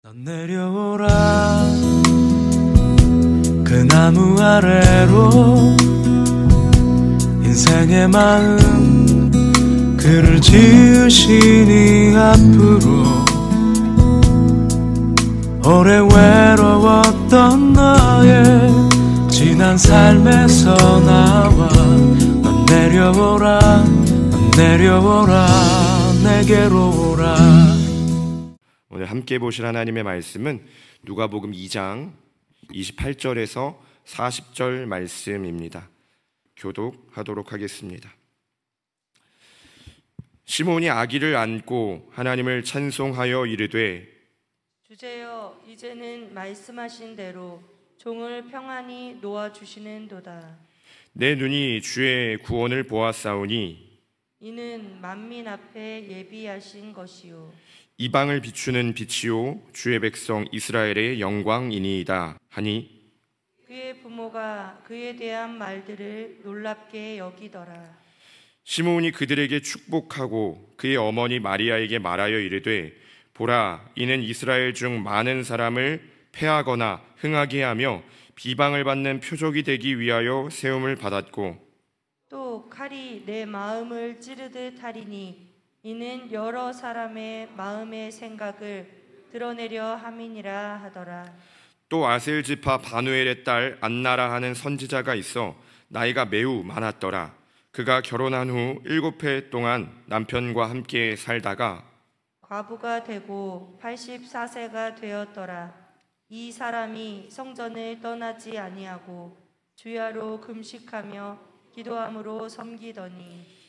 넌 내려오라 그 나무 아래로 인생의 마음 그를 지으시니 앞으로 오래 외로웠던 너의 지난 삶에서 나와 넌 내려오라 넌 내려오라 내게로 오라. 오늘 함께 보실 하나님의 말씀은 누가복음 2장 28절에서 40절 말씀입니다. 교독하도록 하겠습니다. 시몬이 아기를 안고 하나님을 찬송하여 이르되 주제여 이제는 말씀하신 대로 종을 평안히 놓아주시는도다. 내 눈이 주의 구원을 보았사오니 이는 만민 앞에 예비하신 것이요 이방을 비추는 빛이요 주의 백성 이스라엘의 영광이니이다 하니 그의 부모가 그에 대한 말들을 놀랍게 여기더라. 시몬이 그들에게 축복하고 그의 어머니 마리아에게 말하여 이르되 보라 이는 이스라엘 중 많은 사람을 패하거나 흥하게 하며 비방을 받는 표적이 되기 위하여 세움을 받았고 또 칼이 내 마음을 찌르듯 하리니 이는 여러 사람의 마음의 생각을 드러내려 함이니라 하더라. 또 아셀 지파 바누엘의 딸 안나라 하는 선지자가 있어 나이가 매우 많았더라. 그가 결혼한 후 7해 동안 남편과 함께 살다가 과부가 되고 84세가 되었더라. 이 사람이 성전을 떠나지 아니하고 주야로 금식하며 기도함으로 섬기더니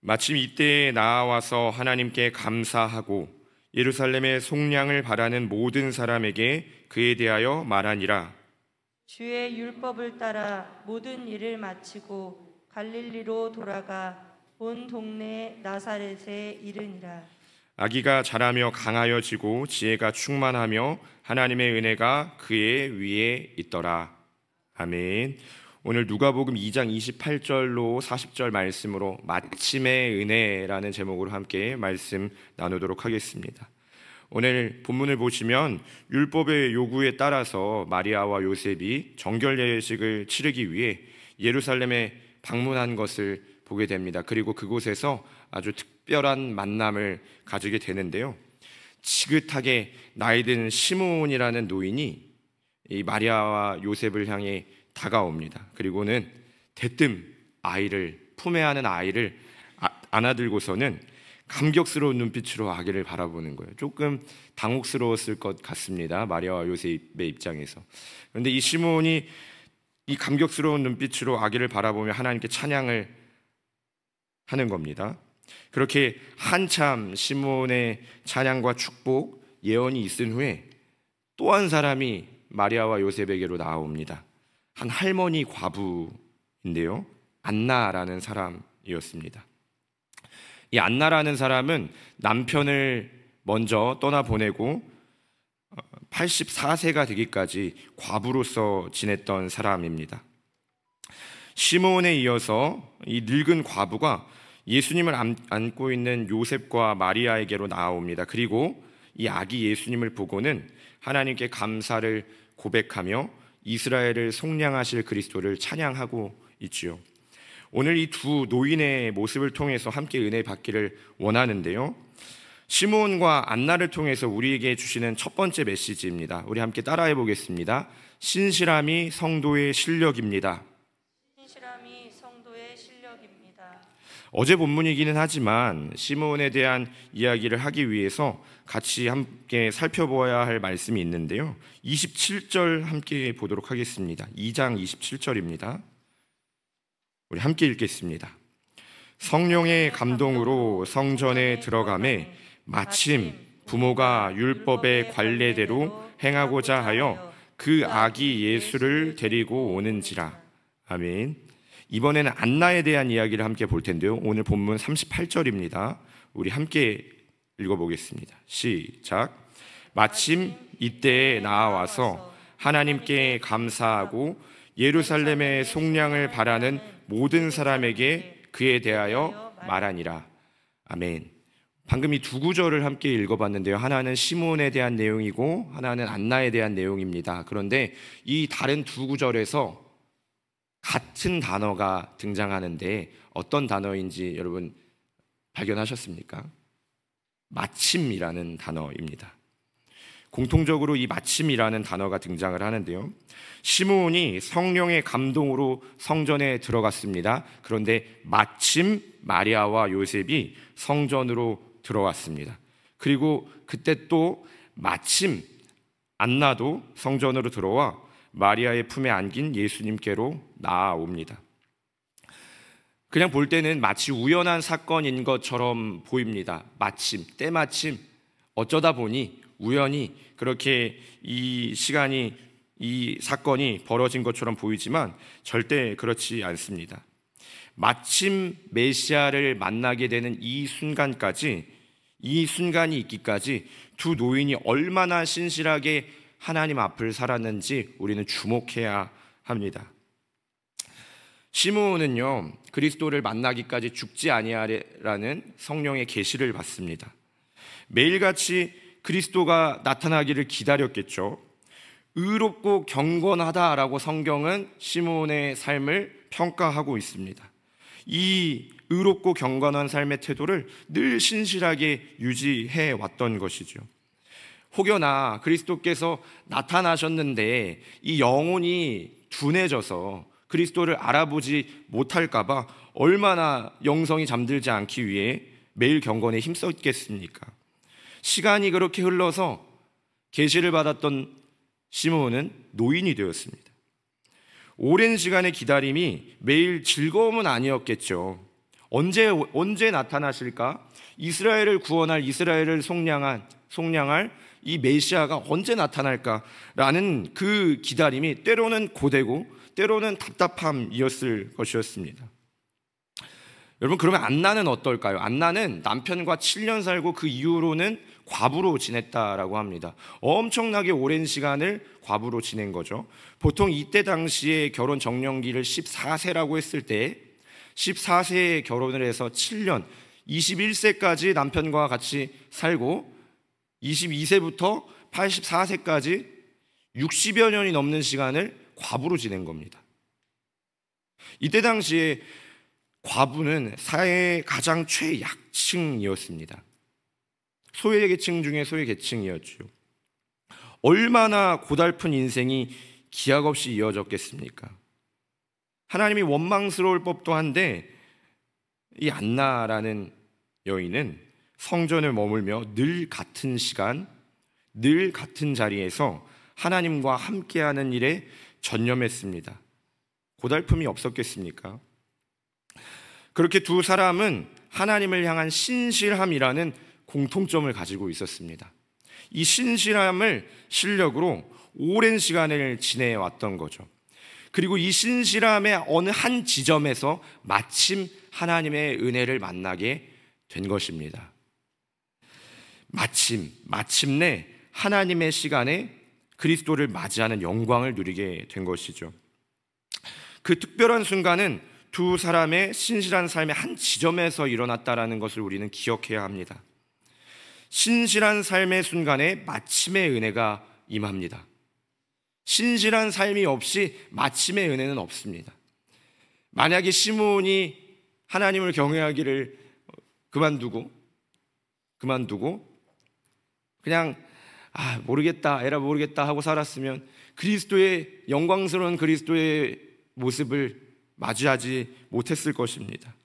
마침 이때에 나아와서 하나님께 감사하고 예루살렘의 속량을 바라는 모든 사람에게 그에 대하여 말하니라. 주의 율법을 따라 모든 일을 마치고 갈릴리로 돌아가 온 동네 나사렛에 이르니라. 아기가 자라며 강하여지고 지혜가 충만하며 하나님의 은혜가 그의 위에 있더라. 아멘. 오늘 누가복음 2장 28절로 40절 말씀으로 마침의 은혜라는 제목으로 함께 말씀 나누도록 하겠습니다. 오늘 본문을 보시면 율법의 요구에 따라서 마리아와 요셉이 정결 예식을 치르기 위해 예루살렘에 방문한 것을 보게 됩니다. 그리고 그곳에서 아주 특별한 만남을 가지게 되는데요. 지긋하게 나이든 시몬이라는 노인이 이 마리아와 요셉을 향해 다가옵니다. 그리고는 대뜸 아이를 품에 안은 아이를 안아들고서는 감격스러운 눈빛으로 아기를 바라보는 거예요. 조금 당혹스러웠을 것 같습니다. 마리아와 요셉의 입장에서. 그런데 이 시몬이 이 감격스러운 눈빛으로 아기를 바라보며 하나님께 찬양을 하는 겁니다. 그렇게 한참 시몬의 찬양과 축복, 예언이 있은 후에 또 한 사람이 마리아와 요셉에게로 나옵니다. 한 할머니 과부인데요. 안나라는 사람이었습니다. 이 안나라는 사람은 남편을 먼저 떠나보내고 84세가 되기까지 과부로서 지냈던 사람입니다. 시몬에 이어서 이 늙은 과부가 예수님을 안고 있는 요셉과 마리아에게로 나옵니다. 그리고 이 아기 예수님을 보고는 하나님께 감사를 고백하며 이스라엘을 속량하실 그리스도를 찬양하고 있지요. 오늘 이 두 노인의 모습을 통해서 함께 은혜 받기를 원하는데요. 시몬과 안나를 통해서 우리에게 주시는 첫 번째 메시지입니다. 우리 함께 따라해 보겠습니다. 신실함이 성도의 실력입니다. 신실함이 성도의 실력입니다. 어제 본문이기는 하지만 시몬에 대한 이야기를 하기 위해서 같이 함께 살펴보아야 할 말씀이 있는데요. 27절 함께 보도록 하겠습니다. 2장 27절입니다. 우리 함께 읽겠습니다. 성령의 감동으로 성전에 들어가매 마침 부모가 율법의 관례대로 행하고자 하여 그 아기 예수를 데리고 오는지라. 아멘. 이번에는 안나에 대한 이야기를 함께 볼 텐데요. 오늘 본문 38절입니다. 우리 함께 읽어보겠습니다. 시작. 마침 이때에 나아와서 하나님께 감사하고 예루살렘의 속량을 바라는 모든 사람에게 그에 대하여 말하니라. 아멘. 방금 이 두 구절을 함께 읽어봤는데요. 하나는 시므온에 대한 내용이고 하나는 안나에 대한 내용입니다. 그런데 이 다른 두 구절에서 같은 단어가 등장하는데 어떤 단어인지 여러분 발견하셨습니까? 마침이라는 단어입니다. 공통적으로 이 마침이라는 단어가 등장을 하는데요. 시므온이 성령의 감동으로 성전에 들어갔습니다. 그런데 마침 마리아와 요셉이 성전으로 들어왔습니다. 그리고 그때 또 마침 안나도 성전으로 들어와 마리아의 품에 안긴 예수님께로 나아옵니다. 그냥 볼 때는 마치 우연한 사건인 것처럼 보입니다. 마침, 때마침, 어쩌다 보니 우연히 그렇게 이 사건이 벌어진 것처럼 보이지만 절대 그렇지 않습니다. 마침 메시아를 만나게 되는 이 순간이 있기까지 두 노인이 얼마나 신실하게 하나님 앞을 살았는지 우리는 주목해야 합니다. 시므온은요, 그리스도를 만나기까지 죽지 아니하리라는 성령의 계시를 받습니다. 매일같이 그리스도가 나타나기를 기다렸겠죠. 의롭고 경건하다라고 성경은 시므온의 삶을 평가하고 있습니다. 이 의롭고 경건한 삶의 태도를 늘 신실하게 유지해 왔던 것이죠. 혹여나 그리스도께서 나타나셨는데 이 영혼이 둔해져서 그리스도를 알아보지 못할까 봐 얼마나 영성이 잠들지 않기 위해 매일 경건에 힘썼겠습니까? 시간이 그렇게 흘러서 계시를 받았던 시므온은 노인이 되었습니다. 오랜 시간의 기다림이 매일 즐거움은 아니었겠죠. 언제 나타나실까? 이스라엘을 구원할, 이스라엘을 속량할 이 메시아가 언제 나타날까라는 그 기다림이 때로는 고되고 때로는 답답함이었을 것이었습니다. 여러분, 그러면 안나는 어떨까요? 안나는 남편과 7년 살고 그 이후로는 과부로 지냈다라고 합니다. 엄청나게 오랜 시간을 과부로 지낸 거죠. 보통 이때 당시에 결혼 정년기를 14세라고 했을 때 14세에 결혼을 해서 7년, 21세까지 남편과 같이 살고 22세부터 84세까지 60여 년이 넘는 시간을 과부로 지낸 겁니다. 이때 당시에 과부는 사회의 가장 최약층이었습니다. 소외계층 중에 소외계층이었죠. 얼마나 고달픈 인생이 기약 없이 이어졌겠습니까? 하나님이 원망스러울 법도 한데 이 안나라는 여인은 성전을 머물며 늘 같은 시간, 늘 같은 자리에서 하나님과 함께하는 일에 전념했습니다. 고달픔이 없었겠습니까? 그렇게 두 사람은 하나님을 향한 신실함이라는 공통점을 가지고 있었습니다. 이 신실함을 실력으로 오랜 시간을 지내왔던 거죠. 그리고 이 신실함의 어느 한 지점에서 마침 하나님의 은혜를 만나게 된 것입니다. 마침내 하나님의 시간에 그리스도를 맞이하는 영광을 누리게 된 것이죠. 그 특별한 순간은 두 사람의 신실한 삶의 한 지점에서 일어났다라는 것을 우리는 기억해야 합니다. 신실한 삶의 순간에 마침의 은혜가 임합니다. 신실한 삶이 없이 마침의 은혜는 없습니다. 만약에 시므온이 하나님을 경외하기를 그만두고 그냥 모르겠다, 에라 모르겠다 하고 살았으면 그리스도의 영광스러운 그리스도의 모습을 맞이하지 못했을 것입니다.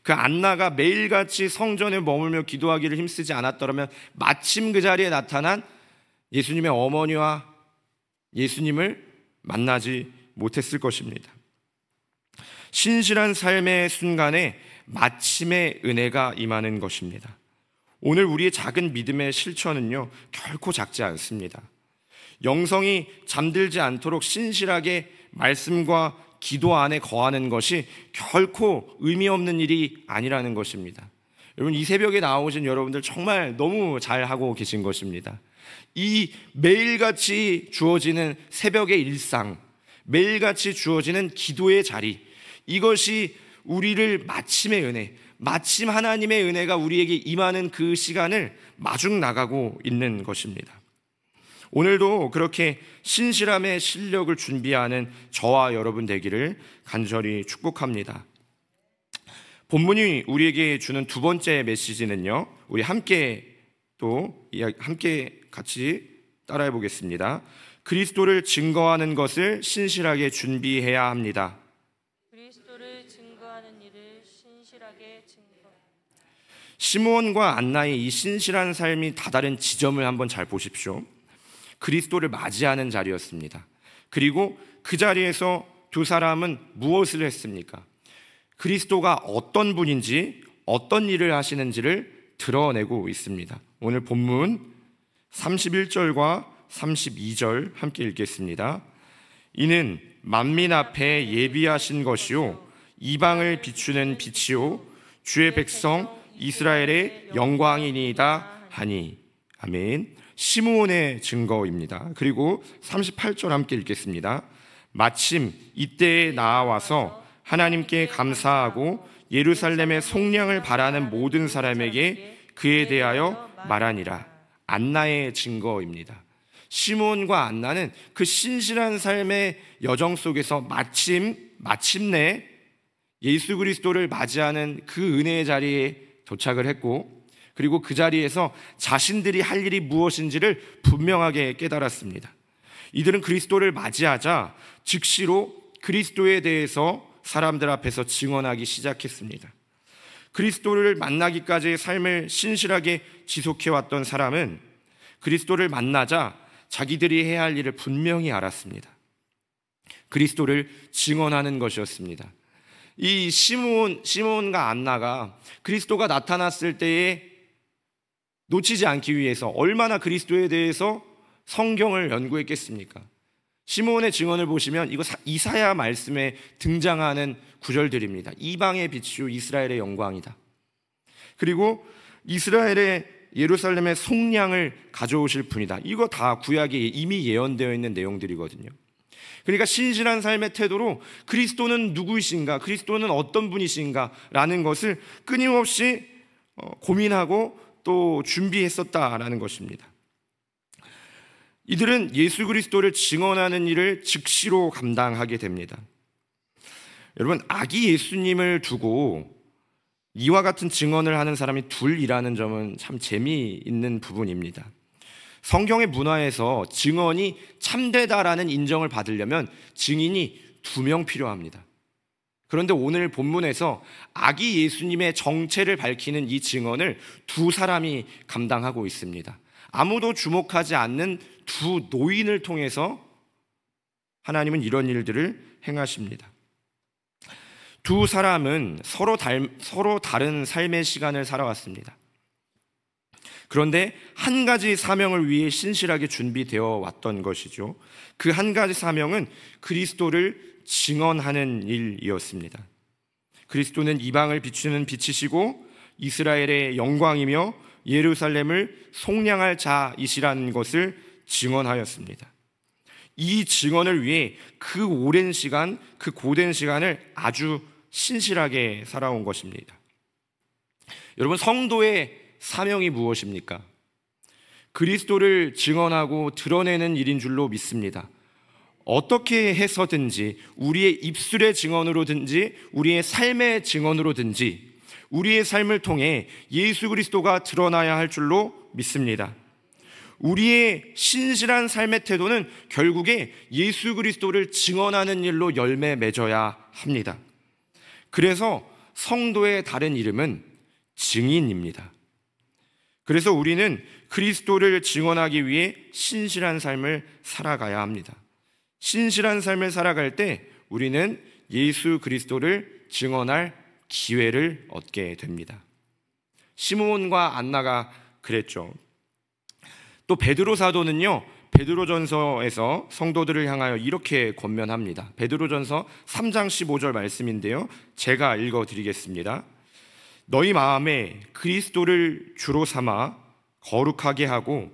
그 안나가 매일같이 성전에 머물며 기도하기를 힘쓰지 않았더라면 마침 그 자리에 나타난 예수님의 어머니와 예수님을 만나지 못했을 것입니다. 신실한 삶의 순간에 마침의 은혜가 임하는 것입니다. 오늘 우리의 작은 믿음의 실천은요, 결코 작지 않습니다. 영성이 잠들지 않도록 신실하게 말씀과 기도 안에 거하는 것이 결코 의미 없는 일이 아니라는 것입니다. 여러분, 이 새벽에 나오신 여러분들 정말 너무 잘하고 계신 것입니다. 이 매일같이 주어지는 새벽의 일상, 매일같이 주어지는 기도의 자리, 이것이 우리를 마침의 은혜, 마침 하나님의 은혜가 우리에게 임하는 그 시간을 마중 나가고 있는 것입니다. 오늘도 그렇게 신실함의 실력을 준비하는 저와 여러분 되기를 간절히 축복합니다. 본문이 우리에게 주는 두 번째 메시지는요, 우리 함께 같이 따라해 보겠습니다. 그리스도를 증거하는 것을 신실하게 준비해야 합니다. 그리스도를 증거하는 일을 신실하게 증거. 시므온과 안나의 이 신실한 삶이 다다른 지점을 한번 잘 보십시오. 그리스도를 맞이하는 자리였습니다. 그리고 그 자리에서 두 사람은 무엇을 했습니까? 그리스도가 어떤 분인지, 어떤 일을 하시는지를 드러내고 있습니다. 오늘 본문 31절과 32절 함께 읽겠습니다. 이는 만민 앞에 예비하신 것이요 이방을 비추는 빛이요 주의 백성 이스라엘의 영광이니이다 하니. 아멘. 시므온의 증거입니다. 그리고 38절 함께 읽겠습니다. 마침 이때에 나아와서 하나님께 감사하고 예루살렘의 속량을 바라는 모든 사람에게 그에 대하여 말하니라. 안나의 증거입니다. 시므온과 안나는 그 신실한 삶의 여정 속에서 마침내 예수 그리스도를 맞이하는 그 은혜의 자리에 도착을 했고, 그리고 그 자리에서 자신들이 할 일이 무엇인지를 분명하게 깨달았습니다. 이들은 그리스도를 맞이하자 즉시로 그리스도에 대해서 사람들 앞에서 증언하기 시작했습니다. 그리스도를 만나기까지의 삶을 신실하게 지속해왔던 사람은 그리스도를 만나자 자기들이 해야 할 일을 분명히 알았습니다. 그리스도를 증언하는 것이었습니다. 이 시므온과 안나가 그리스도가 나타났을 때에 놓치지 않기 위해서 얼마나 그리스도에 대해서 성경을 연구했겠습니까? 시므온의 증언을 보시면 이거 이사야 말씀에 등장하는 구절들입니다. 이방의 빛이요 이스라엘의 영광이다. 그리고 이스라엘의 예루살렘의 속량을 가져오실 분이다. 이거 다 구약에 이미 예언되어 있는 내용들이거든요. 그러니까 신실한 삶의 태도로 그리스도는 누구이신가, 그리스도는 어떤 분이신가 라는 것을 끊임없이 고민하고 또 준비했었다라는 것입니다. 이들은 예수 그리스도를 증언하는 일을 즉시로 감당하게 됩니다. 여러분, 아기 예수님을 두고 이와 같은 증언을 하는 사람이 둘이라는 점은 참 재미있는 부분입니다. 성경의 문화에서 증언이 참되다라는 인정을 받으려면 증인이 2명 필요합니다. 그런데 오늘 본문에서 아기 예수님의 정체를 밝히는 이 증언을 2사람이 감당하고 있습니다. 아무도 주목하지 않는 2 노인을 통해서 하나님은 이런 일들을 행하십니다. 2 사람은 서로 다른 삶의 시간을 살아왔습니다. 그런데 한 가지 사명을 위해 신실하게 준비되어 왔던 것이죠. 그 한 가지 사명은 그리스도를 증언하는 일이었습니다. 그리스도는 이방을 비추는 빛이시고 이스라엘의 영광이며 예루살렘을 속량할 자이시라는 것을 증언하였습니다. 이 증언을 위해 그 오랜 시간, 그 고된 시간을 아주 신실하게 살아온 것입니다. 여러분, 성도의 사명이 무엇입니까? 그리스도를 증언하고 드러내는 일인 줄로 믿습니다. 어떻게 해서든지 우리의 입술의 증언으로든지 우리의 삶의 증언으로든지 우리의 삶을 통해 예수 그리스도가 드러나야 할 줄로 믿습니다. 우리의 신실한 삶의 태도는 결국에 예수 그리스도를 증언하는 일로 열매 맺어야 합니다. 그래서 성도의 다른 이름은 증인입니다. 그래서 우리는 그리스도를 증언하기 위해 신실한 삶을 살아가야 합니다. 신실한 삶을 살아갈 때 우리는 예수 그리스도를 증언할 기회를 얻게 됩니다. 시므온과 안나가 그랬죠. 또 베드로 사도는요, 베드로전서에서 성도들을 향하여 이렇게 권면합니다. 베드로전서 3장 15절 말씀인데요, 제가 읽어드리겠습니다. 너희 마음에 그리스도를 주로 삼아 거룩하게 하고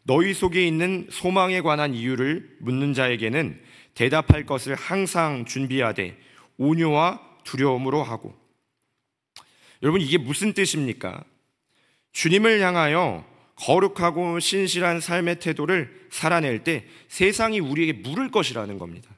너희 속에 있는 소망에 관한 이유를 묻는 자에게는 대답할 것을 항상 준비하되 온유와 두려움으로 하고. 여러분, 이게 무슨 뜻입니까? 주님을 향하여 거룩하고 신실한 삶의 태도를 살아낼 때 세상이 우리에게 물을 것이라는 겁니다.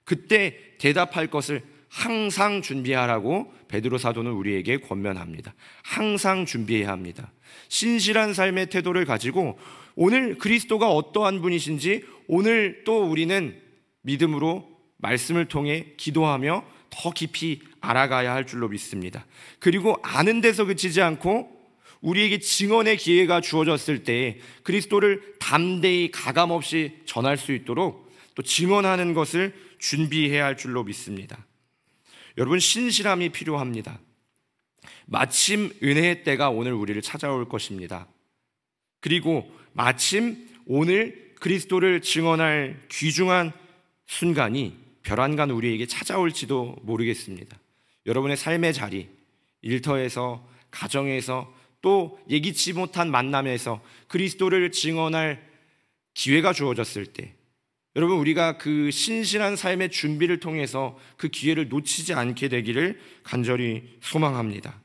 그때 대답할 것을 항상 준비하라고 베드로 사도는 우리에게 권면합니다. 항상 준비해야 합니다. 신실한 삶의 태도를 가지고 오늘 그리스도가 어떠한 분이신지 오늘 또 우리는 믿음으로 말씀을 통해 기도하며 더 깊이 알아가야 할 줄로 믿습니다. 그리고 아는 데서 그치지 않고 우리에게 증언의 기회가 주어졌을 때 그리스도를 담대히 가감없이 전할 수 있도록 또 증언하는 것을 준비해야 할 줄로 믿습니다. 여러분, 신실함이 필요합니다. 마침 은혜의 때가 오늘 우리를 찾아올 것입니다. 그리고 마침 오늘 그리스도를 증언할 귀중한 순간이 별안간 우리에게 찾아올지도 모르겠습니다. 여러분의 삶의 자리, 일터에서, 가정에서, 또 예기치 못한 만남에서 그리스도를 증언할 기회가 주어졌을 때 여러분, 우리가 그 신실한 삶의 준비를 통해서 그 기회를 놓치지 않게 되기를 간절히 소망합니다.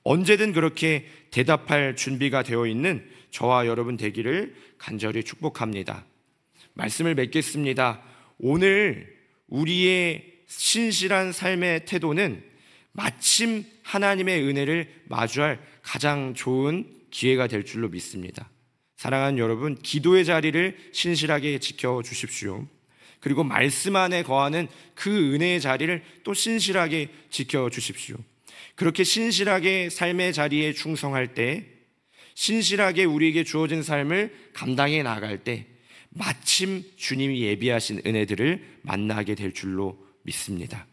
언제든 그렇게 대답할 준비가 되어 있는 저와 여러분 되기를 간절히 축복합니다. 말씀을 맺겠습니다. 오늘 우리의 신실한 삶의 태도는 마침 하나님의 은혜를 마주할 가장 좋은 기회가 될 줄로 믿습니다. 사랑하는 여러분, 기도의 자리를 신실하게 지켜주십시오. 그리고 말씀 안에 거하는 그 은혜의 자리를 또 신실하게 지켜주십시오. 그렇게 신실하게 삶의 자리에 충성할 때, 신실하게 우리에게 주어진 삶을 감당해 나갈 때 마침 주님이 예비하신 은혜들을 만나게 될 줄로 믿습니다.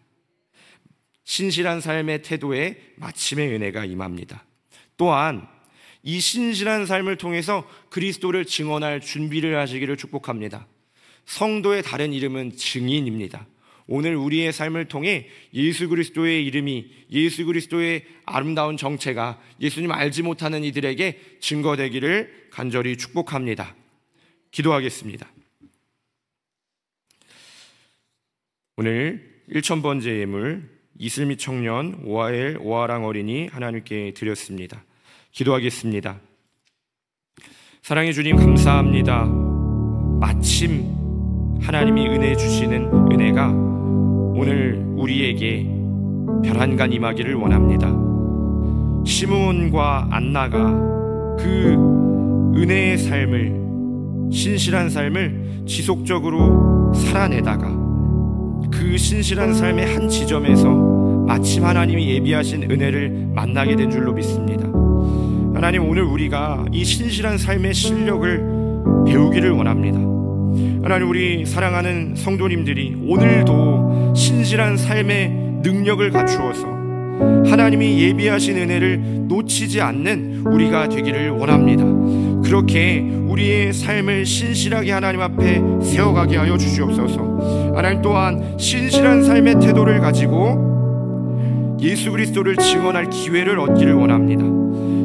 신실한 삶의 태도에 마침의 은혜가 임합니다. 또한 이 신실한 삶을 통해서 그리스도를 증언할 준비를 하시기를 축복합니다. 성도의 다른 이름은 증인입니다. 오늘 우리의 삶을 통해 예수 그리스도의 이름이, 예수 그리스도의 아름다운 정체가 예수님 알지 못하는 이들에게 증거되기를 간절히 축복합니다. 기도하겠습니다. 오늘 1000번째 예물 이슬미 청년 오하엘 오하랑 어린이 하나님께 드렸습니다. 기도하겠습니다. 사랑해 주님, 감사합니다. 마침 하나님이 은혜 주시는 은혜가 오늘 우리에게 별안간 임하기를 원합니다. 시므온과 안나가 그 은혜의 삶을, 신실한 삶을 지속적으로 살아내다가 그 신실한 삶의 한 지점에서 마침 하나님이 예비하신 은혜를 만나게 된 줄로 믿습니다. 하나님, 오늘 우리가 이 신실한 삶의 실력을 배우기를 원합니다. 하나님, 우리 사랑하는 성도님들이 오늘도 신실한 삶의 능력을 갖추어서 하나님이 예비하신 은혜를 놓치지 않는 우리가 되기를 원합니다. 그렇게 우리의 삶을 신실하게 하나님 앞에 세워가게 하여 주시옵소서. 하나님, 또한 신실한 삶의 태도를 가지고 예수 그리스도를 증언할 기회를 얻기를 원합니다.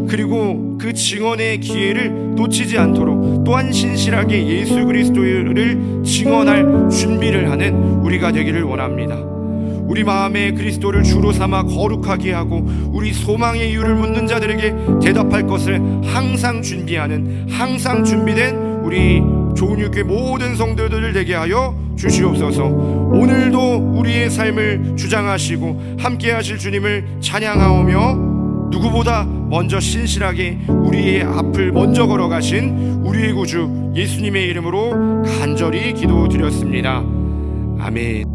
그리고 그 증언의 기회를 놓치지 않도록 또한 신실하게 예수 그리스도를 증언할 준비를 하는 우리가 되기를 원합니다. 우리 마음에 그리스도를 주로 삼아 거룩하게 하고 우리 소망의 이유를 묻는 자들에게 대답할 것을 항상 준비하는, 항상 준비된 우리 좋은육교회 모든 성도들을 되게 하여 주시옵소서. 오늘도 우리의 삶을 주장하시고 함께 하실 주님을 찬양하오며 누구보다 먼저 신실하게 우리의 앞을 먼저 걸어가신 우리의 구주 예수님의 이름으로 간절히 기도드렸습니다. 아멘.